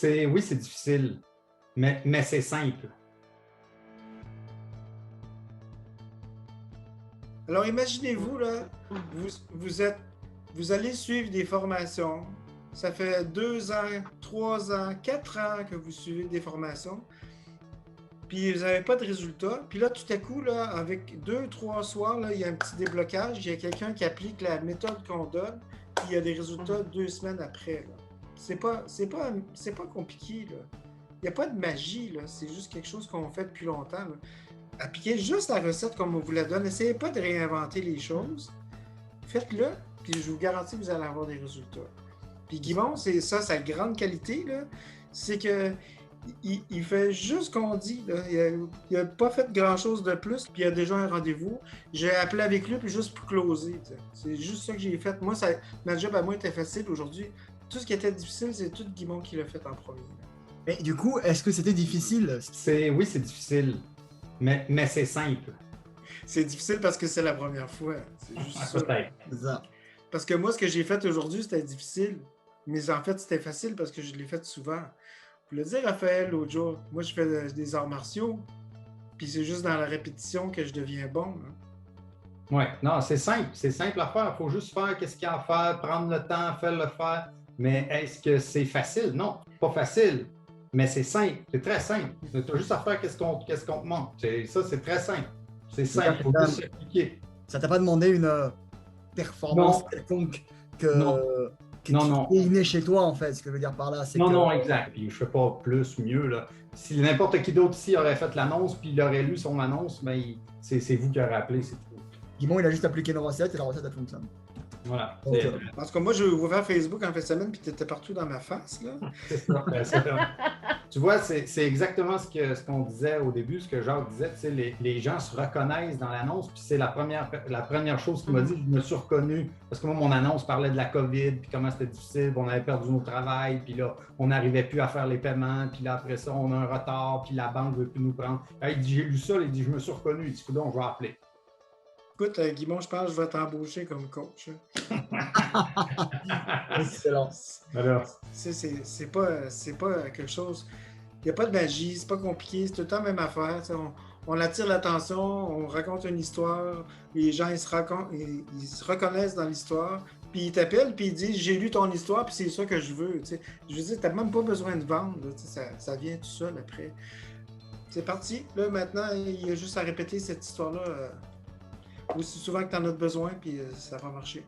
Oui, c'est difficile, mais c'est simple. Alors imaginez-vous, là, vous allez suivre des formations. Ça fait 2 ans, 3 ans, 4 ans que vous suivez des formations. Puis vous n'avez pas de résultat. Puis là, tout à coup, là, avec 2, 3 soirs, là, il y a un petit déblocage. Il y a quelqu'un qui applique la méthode qu'on donne. Puis il y a des résultats 2 semaines après. Là. C'est pas compliqué. Là. Il n'y a pas de magie. Là. C'est juste quelque chose qu'on fait depuis longtemps. Là. Appliquez juste la recette comme on vous la donne. Essayez pas de réinventer les choses. Faites-le, puis je vous garantis que vous allez avoir des résultats. Puis Guimond, c'est ça, sa grande qualité, là, c'est que il fait juste ce qu'on dit. Là. Il a pas fait grand-chose de plus, puis il a déjà un rendez-vous. J'ai appelé avec lui, puis juste pour closer. T'sais. C'est juste ça que j'ai fait. Moi, ma job à moi était facile aujourd'hui. Tout ce qui était difficile, c'est tout Guimond qui l'a fait en premier. Mais du coup, est-ce que c'était difficile? Oui, c'est difficile, mais c'est simple. C'est difficile parce que c'est la première fois. C'est juste ça. C'est ça. Parce que moi, ce que j'ai fait aujourd'hui, c'était difficile. Mais en fait, c'était facile parce que je l'ai fait souvent. Pour le dire, Raphaël, l'autre jour, moi, je fais des arts martiaux. Puis c'est juste dans la répétition que je deviens bon. Hein. Oui, non, c'est simple. C'est simple à faire. Il faut juste faire ce qu'il y a à faire, prendre le temps, faire le faire. Mais est-ce que c'est facile? Non, pas facile. Mais c'est simple. C'est très simple. Tu as juste à faire qu'est-ce qu'on te montre. Ça, c'est très simple. C'est simple. Il faut juste s'appliquer. Ça t'a pas demandé une performance quelconque qui est innée chez toi, en fait. Ce que je veux dire par là, c'est Non, exact. Puis je fais pas plus, mieux. Là. Si n'importe qui d'autre ici aurait fait l'annonce, puis il aurait lu son annonce, ben, c'est vous qui aurez appelé, c'est tout. Guimond, il a juste appliqué nos recettes et la recette, elle fonctionne. Voilà. Parce que moi, j'ai ouvert Facebook en fin de semaine, puis tu étais partout dans ma face. Là. C'est ça. Tu vois, c'est exactement ce qu'on disait au début, ce que Jacques disait. Les gens se reconnaissent dans l'annonce, puis c'est la première chose qu'il m'a dit. Je me suis reconnu, parce que moi, mon annonce parlait de la COVID, puis comment c'était difficile, puis on avait perdu nos travail, puis là, on n'arrivait plus à faire les paiements, puis là, après ça, on a un retard, puis la banque ne veut plus nous prendre. Là, il dit, j'ai lu ça, il dit, je me suis reconnu. Il dit, coudonc, je vais appeler. Écoute, Guimond, je pense que je vais t'embaucher comme coach. Excellent. Alors. C'est pas quelque chose... Il n'y a pas de magie, c'est pas compliqué, c'est tout le temps la même affaire. On attire l'attention, on raconte une histoire, les gens ils se reconnaissent dans l'histoire, puis ils t'appellent, puis ils disent « J'ai lu ton histoire, puis c'est ça que je veux. » Je veux dire, tu n'as même pas besoin de vendre, là, ça vient tout seul après. C'est parti. Là, maintenant, il y a juste à répéter cette histoire-là aussi souvent que tu en as besoin, puis ça va marcher.